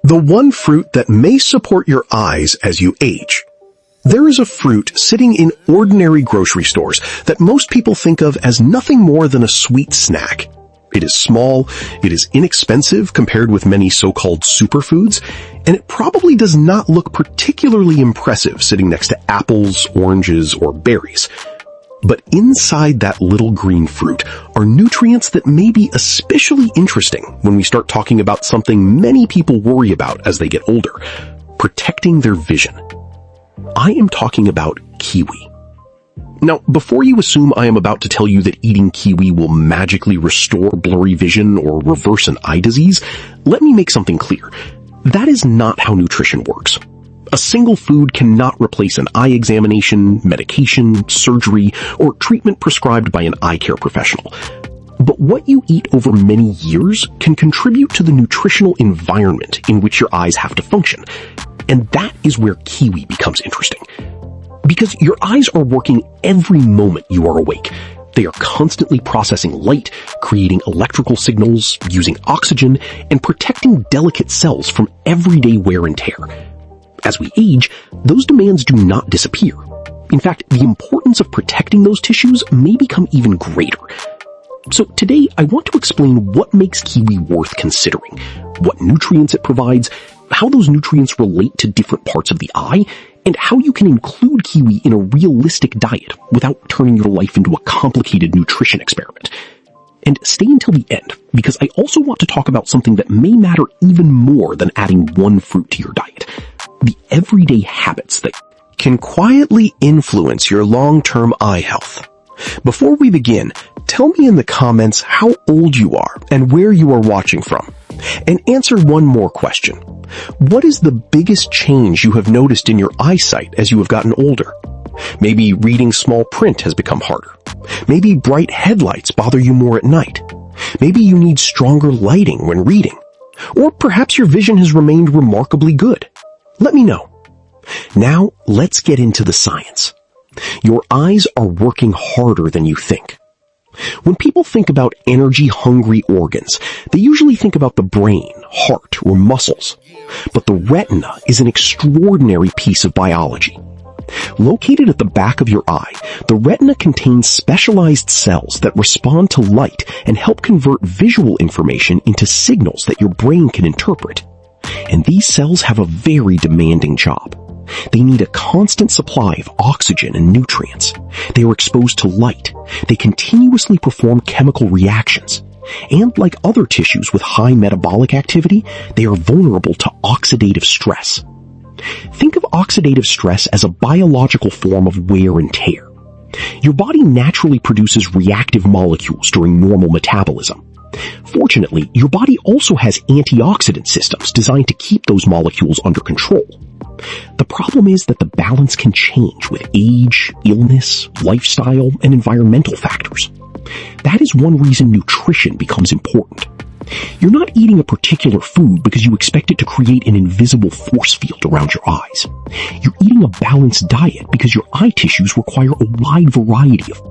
The one fruit that may support your eyes as you age. There is a fruit sitting in ordinary grocery stores that most people think of as nothing more than a sweet snack. It is small, it is inexpensive compared with many so-called superfoods, and it probably does not look particularly impressive sitting next to apples, oranges, or berries. But inside that little green fruit are nutrients that may be especially interesting when we start talking about something many people worry about as they get older: protecting their vision. I am talking about kiwi. Now, before you assume I am about to tell you that eating kiwi will magically restore blurry vision or reverse an eye disease, let me make something clear. That is not how nutrition works. A single food cannot replace an eye examination, medication, surgery, or treatment prescribed by an eye care professional. But what you eat over many years can contribute to the nutritional environment in which your eyes have to function. And that is where kiwi becomes interesting. Because your eyes are working every moment you are awake. They are constantly processing light, creating electrical signals, using oxygen, and protecting delicate cells from everyday wear and tear. As we age, those demands do not disappear. In fact, the importance of protecting those tissues may become even greater. So today, I want to explain what makes kiwi worth considering, what nutrients it provides, how those nutrients relate to different parts of the eye, and how you can include kiwi in a realistic diet without turning your life into a complicated nutrition experiment. And stay until the end, because I also want to talk about something that may matter even more than adding one fruit to your diet: the everyday habits that can quietly influence your long-term eye health. Before we begin, tell me in the comments how old you are and where you are watching from. And answer one more question. What is the biggest change you have noticed in your eyesight as you have gotten older? Maybe reading small print has become harder. Maybe bright headlights bother you more at night. Maybe you need stronger lighting when reading. Or perhaps your vision has remained remarkably good. Let me know. Now, let's get into the science. Your eyes are working harder than you think. When people think about energy-hungry organs, they usually think about the brain, heart, or muscles. But the retina is an extraordinary piece of biology. Located at the back of your eye, the retina contains specialized cells that respond to light and help convert visual information into signals that your brain can interpret. And these cells have a very demanding job. They need a constant supply of oxygen and nutrients. They are exposed to light. They continuously perform chemical reactions. And like other tissues with high metabolic activity, they are vulnerable to oxidative stress. Think of oxidative stress as a biological form of wear and tear. Your body naturally produces reactive molecules during normal metabolism. Fortunately, your body also has antioxidant systems designed to keep those molecules under control. The problem is that the balance can change with age, illness, lifestyle, and environmental factors. That is one reason nutrition becomes important. You're not eating a particular food because you expect it to create an invisible force field around your eyes. You're eating a balanced diet because your eye tissues require a wide variety of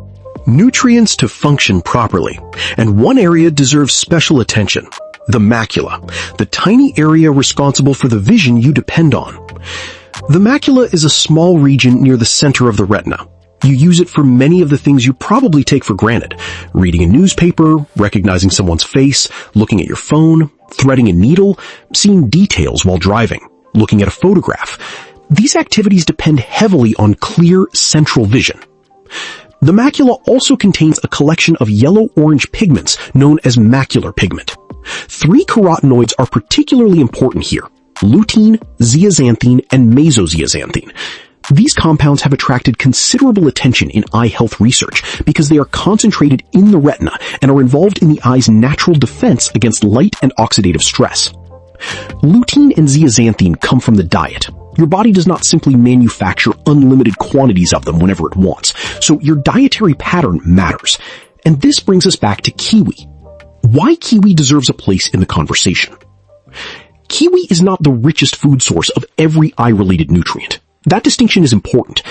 nutrients to function properly, and one area deserves special attention: the macula, the tiny area responsible for the vision you depend on. The macula is a small region near the center of the retina. You use it for many of the things you probably take for granted: reading a newspaper, recognizing someone's face, looking at your phone, threading a needle, seeing details while driving, looking at a photograph. These activities depend heavily on clear central vision. The macula also contains a collection of yellow-orange pigments known as macular pigment. 3 carotenoids are particularly important here: lutein, zeaxanthin, and mesozeaxanthin. These compounds have attracted considerable attention in eye health research because they are concentrated in the retina and are involved in the eye's natural defense against light and oxidative stress. Lutein and zeaxanthin come from the diet. Your body does not simply manufacture unlimited quantities of them whenever it wants, so your dietary pattern matters. And this brings us back to kiwi. Why kiwi deserves a place in the conversation. Kiwi is not the richest food source of every eye-related nutrient. That distinction is important.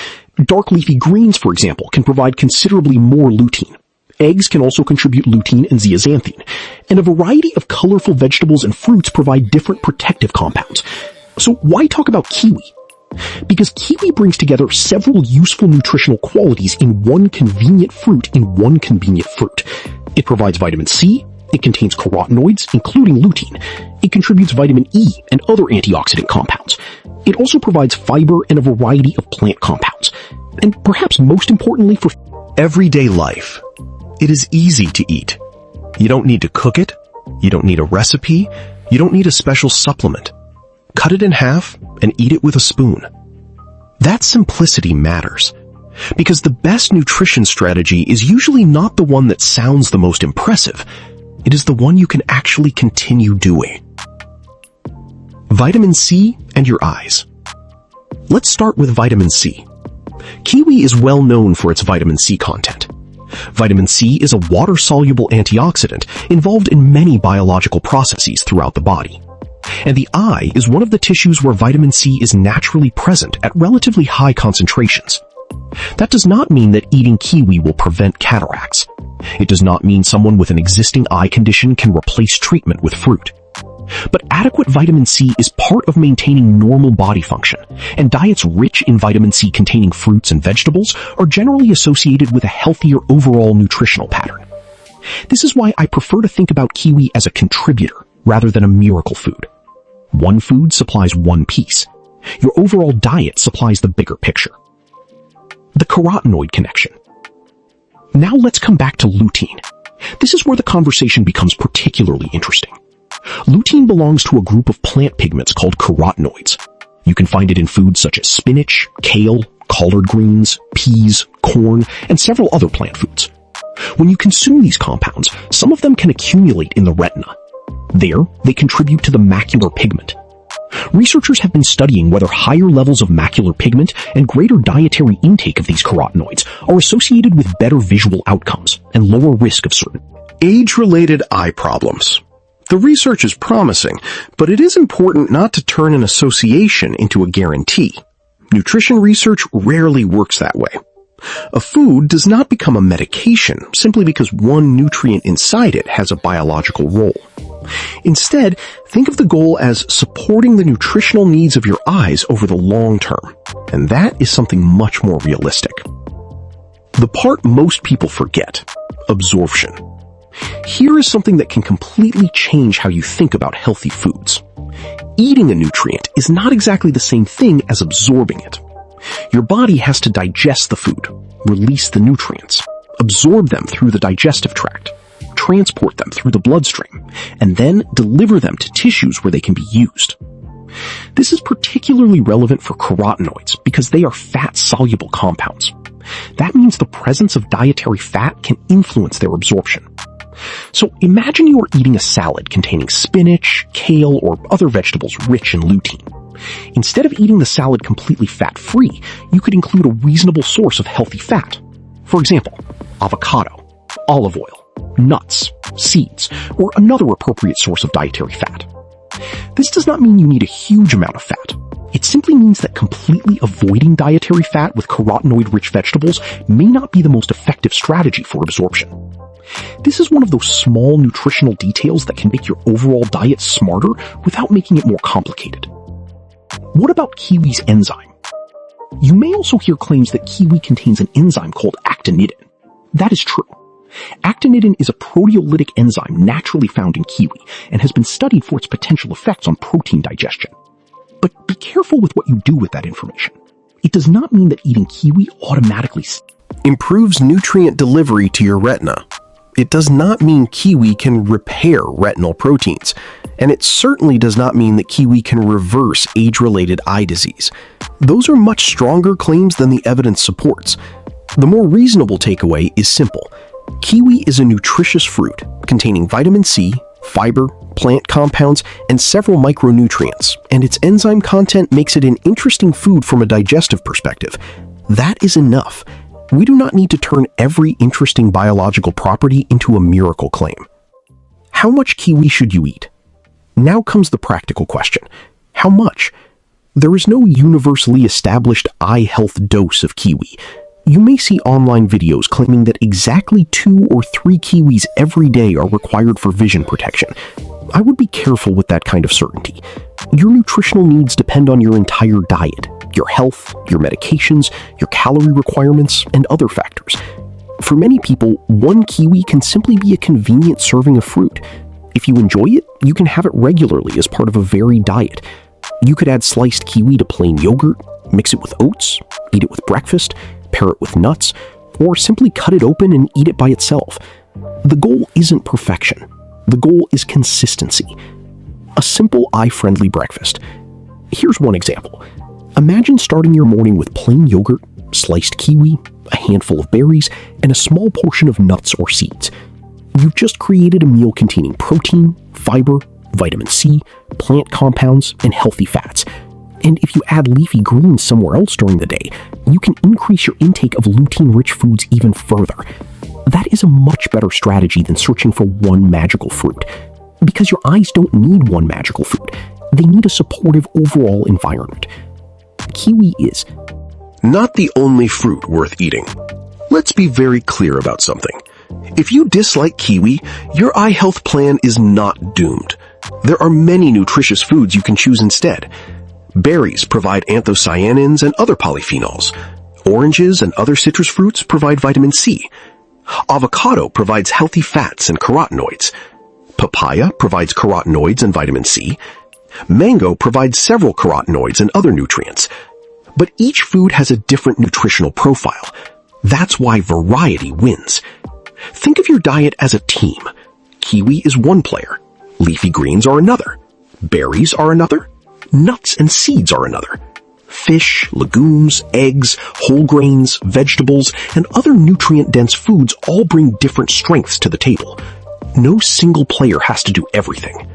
Dark leafy greens, for example, can provide considerably more lutein. Eggs can also contribute lutein and zeaxanthin, and a variety of colorful vegetables and fruits provide different protective compounds. So why talk about kiwi? Because kiwi brings together several useful nutritional qualities in one convenient fruit. It provides vitamin C, it contains carotenoids, including lutein, it contributes vitamin E and other antioxidant compounds. It also provides fiber and a variety of plant compounds. And perhaps most importantly for everyday life, it is easy to eat. You don't need to cook it, you don't need a recipe, you don't need a special supplement. Cut it in half and eat it with a spoon. That simplicity matters, because the best nutrition strategy is usually not the one that sounds the most impressive. It is the one you can actually continue doing. Vitamin C and your eyes. Let's start with vitamin C. Kiwi is well known for its vitamin C content. Vitamin C is a water-soluble antioxidant involved in many biological processes throughout the body. And the eye is one of the tissues where vitamin C is naturally present at relatively high concentrations. That does not mean that eating kiwi will prevent cataracts. It does not mean someone with an existing eye condition can replace treatment with fruit. But adequate vitamin C is part of maintaining normal body function, and diets rich in vitamin C containing fruits and vegetables are generally associated with a healthier overall nutritional pattern. This is why I prefer to think about kiwi as a contributor rather than a miracle food. One food supplies one piece. Your overall diet supplies the bigger picture. The carotenoid connection. Now let's come back to lutein. This is where the conversation becomes particularly interesting. Lutein belongs to a group of plant pigments called carotenoids. You can find it in foods such as spinach, kale, collard greens, peas, corn, and several other plant foods. When you consume these compounds, some of them can accumulate in the retina. There, they contribute to the macular pigment. Researchers have been studying whether higher levels of macular pigment and greater dietary intake of these carotenoids are associated with better visual outcomes and lower risk of certain age-related eye problems. The research is promising, but it is important not to turn an association into a guarantee. Nutrition research rarely works that way. A food does not become a medication simply because one nutrient inside it has a biological role. Instead, think of the goal as supporting the nutritional needs of your eyes over the long term, and that is something much more realistic. The part most people forget: absorption. Here is something that can completely change how you think about healthy foods. Eating a nutrient is not exactly the same thing as absorbing it. Your body has to digest the food, release the nutrients, absorb them through the digestive tract, transport them through the bloodstream, and then deliver them to tissues where they can be used. This is particularly relevant for carotenoids because they are fat-soluble compounds. That means the presence of dietary fat can influence their absorption. So imagine you are eating a salad containing spinach, kale, or other vegetables rich in lutein. Instead of eating the salad completely fat-free, you could include a reasonable source of healthy fat. For example, avocado, olive oil, nuts, seeds, or another appropriate source of dietary fat. This does not mean you need a huge amount of fat. It simply means that completely avoiding dietary fat with carotenoid-rich vegetables may not be the most effective strategy for absorption. This is one of those small nutritional details that can make your overall diet smarter without making it more complicated. What about kiwi's enzyme? You may also hear claims that kiwi contains an enzyme called actinidin. That is true. Actinidin is a proteolytic enzyme naturally found in kiwi and has been studied for its potential effects on protein digestion. But be careful with what you do with that information. It does not mean that eating kiwi automatically improves nutrient delivery to your retina. It does not mean kiwi can repair retinal proteins, and it certainly does not mean that kiwi can reverse age-related eye disease. Those are much stronger claims than the evidence supports. The more reasonable takeaway is simple. Kiwi is a nutritious fruit containing vitamin C, fiber, plant compounds, and several micronutrients, and its enzyme content makes it an interesting food from a digestive perspective. That is enough. We do not need to turn every interesting biological property into a miracle claim. How much kiwi should you eat? Now comes the practical question. How much? There is no universally established eye health dose of kiwi. You may see online videos claiming that exactly 2 or 3 kiwis every day are required for vision protection. I would be careful with that kind of certainty. Your nutritional needs depend on your entire diet, your health, your medications, your calorie requirements, and other factors. For many people, 1 kiwi can simply be a convenient serving of fruit. If you enjoy it, you can have it regularly as part of a varied diet. You could add sliced kiwi to plain yogurt, mix it with oats, eat it with breakfast, pair it with nuts, or simply cut it open and eat it by itself. The goal isn't perfection. The goal is consistency. A simple eye-friendly breakfast. Here's one example. Imagine starting your morning with plain yogurt, sliced kiwi, a handful of berries, and a small portion of nuts or seeds. You've just created a meal containing protein, fiber, vitamin C, plant compounds, and healthy fats. And if you add leafy greens somewhere else during the day, you can increase your intake of lutein-rich foods even further. That is a much better strategy than searching for one magical fruit. Because your eyes don't need one magical fruit. They need a supportive overall environment. Kiwi is not the only fruit worth eating. Let's be very clear about something. If you dislike kiwi, your eye health plan is not doomed. There are many nutritious foods you can choose instead. Berries provide anthocyanins and other polyphenols. Oranges and other citrus fruits provide vitamin C. Avocado provides healthy fats and carotenoids. Papaya provides carotenoids and vitamin C. Mango provides several carotenoids and other nutrients. But each food has a different nutritional profile. That's why variety wins. Think of your diet as a team. Kiwi is one player. Leafy greens are another. Berries are another. Nuts and seeds are another. Fish, legumes, eggs, whole grains, vegetables, and other nutrient-dense foods all bring different strengths to the table. No single player has to do everything.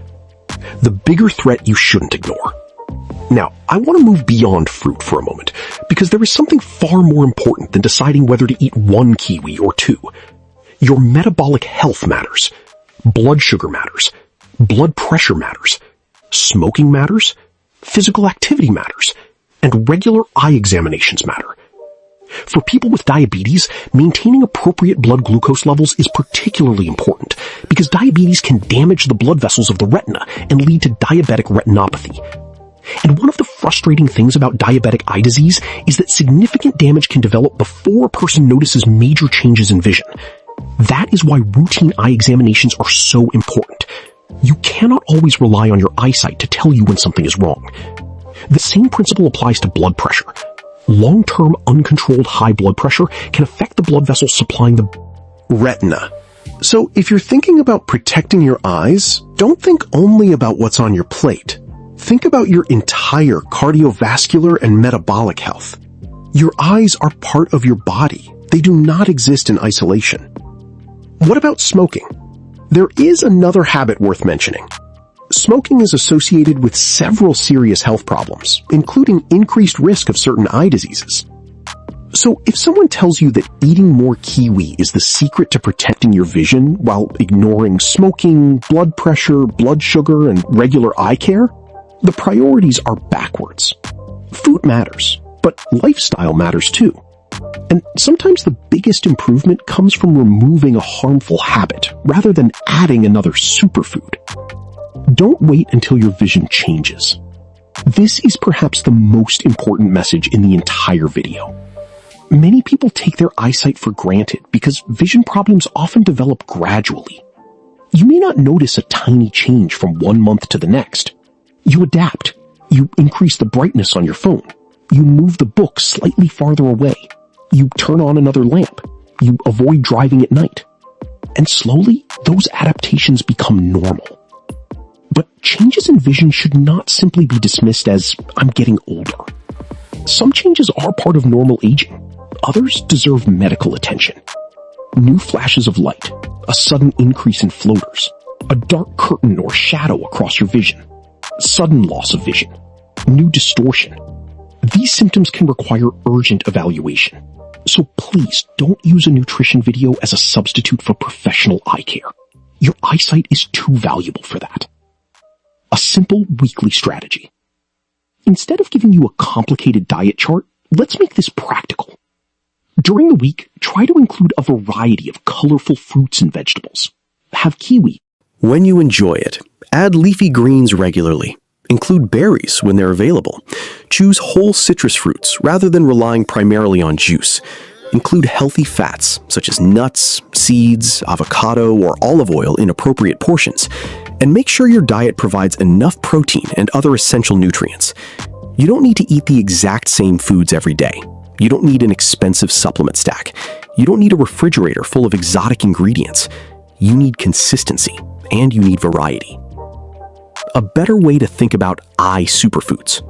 The bigger threat you shouldn't ignore. Now, I want to move beyond fruit for a moment, because there is something far more important than deciding whether to eat 1 kiwi or 2. Your metabolic health matters. Blood sugar matters. Blood pressure matters. Smoking matters. Physical activity matters. And regular eye examinations matter. For people with diabetes, maintaining appropriate blood glucose levels is particularly important because diabetes can damage the blood vessels of the retina and lead to diabetic retinopathy. And one of the frustrating things about diabetic eye disease is that significant damage can develop before a person notices major changes in vision. That is why routine eye examinations are so important. You cannot always rely on your eyesight to tell you when something is wrong. The same principle applies to blood pressure. Long-term uncontrolled high blood pressure can affect the blood vessels supplying the retina. So if you're thinking about protecting your eyes, don't think only about what's on your plate. Think about your entire cardiovascular and metabolic health. Your eyes are part of your body. They do not exist in isolation. What about smoking? There is another habit worth mentioning. Smoking is associated with several serious health problems, including increased risk of certain eye diseases. So if someone tells you that eating more kiwi is the secret to protecting your vision while ignoring smoking, blood pressure, blood sugar, and regular eye care, the priorities are backwards. Food matters, but lifestyle matters too. And sometimes the biggest improvement comes from removing a harmful habit rather than adding another superfood. Don't wait until your vision changes. This is perhaps the most important message in the entire video. Many people take their eyesight for granted because vision problems often develop gradually. You may not notice a tiny change from one month to the next. You adapt. You increase the brightness on your phone. You move the book slightly farther away. You turn on another lamp. You avoid driving at night. And slowly, those adaptations become normal. But changes in vision should not simply be dismissed as, I'm getting older. Some changes are part of normal aging. Others deserve medical attention. New flashes of light, a sudden increase in floaters, a dark curtain or shadow across your vision, sudden loss of vision, new distortion. These symptoms can require urgent evaluation. So please don't use a nutrition video as a substitute for professional eye care. Your eyesight is too valuable for that. A simple weekly strategy. Instead of giving you a complicated diet chart, let's make this practical. During the week, try to include a variety of colorful fruits and vegetables. Have kiwi. When you enjoy it, add leafy greens regularly. Include berries when they're available. Choose whole citrus fruits rather than relying primarily on juice. Include healthy fats such as nuts, seeds, avocado, or olive oil in appropriate portions. And make sure your diet provides enough protein and other essential nutrients. You don't need to eat the exact same foods every day. You don't need an expensive supplement stack. You don't need a refrigerator full of exotic ingredients. You need consistency, and you need variety. A better way to think about eye superfoods.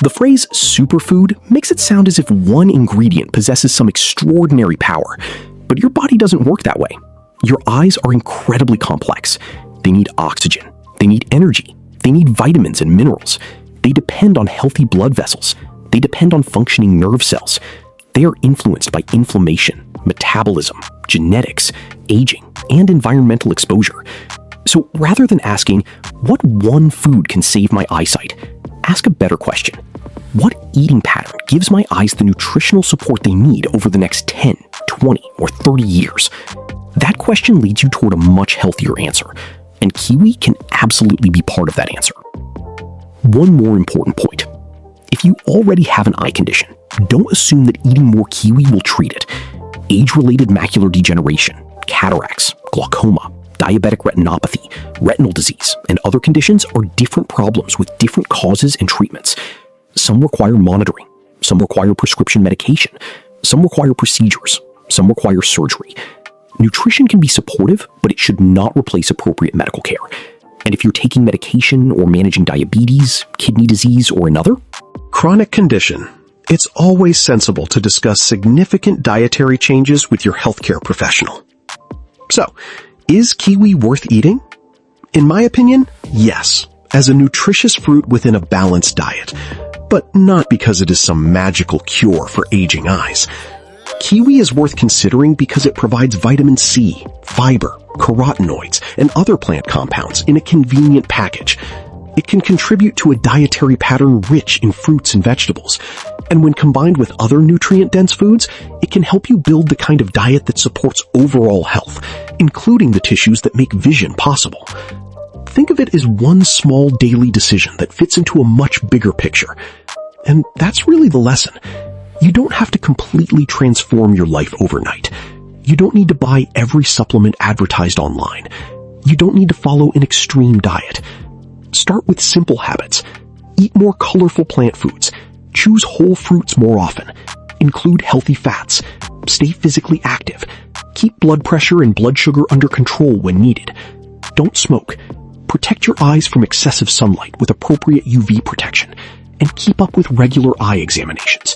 The phrase superfood makes it sound as if one ingredient possesses some extraordinary power, but your body doesn't work that way. Your eyes are incredibly complex. They need oxygen. They need energy. They need vitamins and minerals. They depend on healthy blood vessels. They depend on functioning nerve cells. They are influenced by inflammation, metabolism, genetics, aging, and environmental exposure. So rather than asking, what one food can save my eyesight, ask a better question. What eating pattern gives my eyes the nutritional support they need over the next 10, 20, or 30 years? That question leads you toward a much healthier answer, and kiwi can absolutely be part of that answer. One more important point. If you already have an eye condition, don't assume that eating more kiwi will treat it. Age-related macular degeneration, cataracts, glaucoma, diabetic retinopathy, retinal disease, and other conditions are different problems with different causes and treatments. Some require monitoring, some require prescription medication, some require procedures, some require surgery. Nutrition can be supportive, but it should not replace appropriate medical care. And if you're taking medication or managing diabetes, kidney disease, or another chronic condition, it's always sensible to discuss significant dietary changes with your healthcare professional. So, is kiwi worth eating? In my opinion, yes, as a nutritious fruit within a balanced diet, but not because it is some magical cure for aging eyes. Kiwi is worth considering because it provides vitamin C, fiber, carotenoids, and other plant compounds in a convenient package. It can contribute to a dietary pattern rich in fruits and vegetables. And when combined with other nutrient-dense foods, it can help you build the kind of diet that supports overall health, including the tissues that make vision possible. Think of it as one small daily decision that fits into a much bigger picture. And that's really the lesson. You don't have to completely transform your life overnight. You don't need to buy every supplement advertised online. You don't need to follow an extreme diet. Start with simple habits. Eat more colorful plant foods. Choose whole fruits more often. Include healthy fats. Stay physically active. Keep blood pressure and blood sugar under control when needed. Don't smoke. Protect your eyes from excessive sunlight with appropriate UV protection. And keep up with regular eye examinations.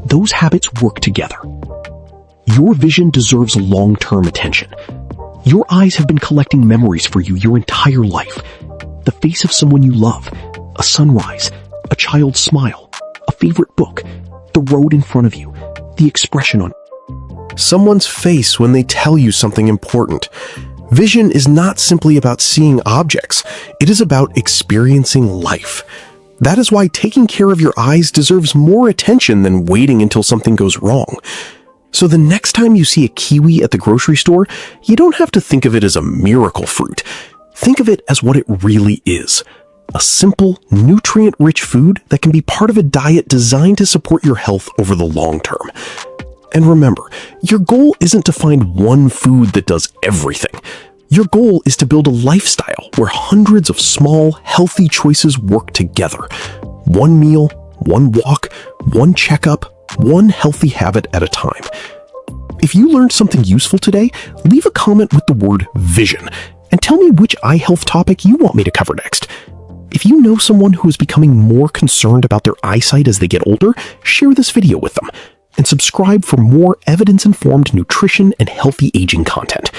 Those habits work together. Your vision deserves long-term attention. Your eyes have been collecting memories for you your entire life. The face of someone you love, a sunrise, a child's smile, a favorite book, the road in front of you, the expression on someone's face when they tell you something important. Vision is not simply about seeing objects. It is about experiencing life. That is why taking care of your eyes deserves more attention than waiting until something goes wrong. So the next time you see a kiwi at the grocery store, you don't have to think of it as a miracle fruit. Think of it as what it really is. A simple, nutrient-rich food that can be part of a diet designed to support your health over the long term. And remember, your goal isn't to find one food that does everything. Your goal is to build a lifestyle where hundreds of small, healthy choices work together. One meal, one walk, one checkup, one healthy habit at a time. If you learned something useful today, leave a comment with the word vision and tell me which eye health topic you want me to cover next. If you know someone who is becoming more concerned about their eyesight as they get older, share this video with them and subscribe for more evidence-informed nutrition and healthy aging content.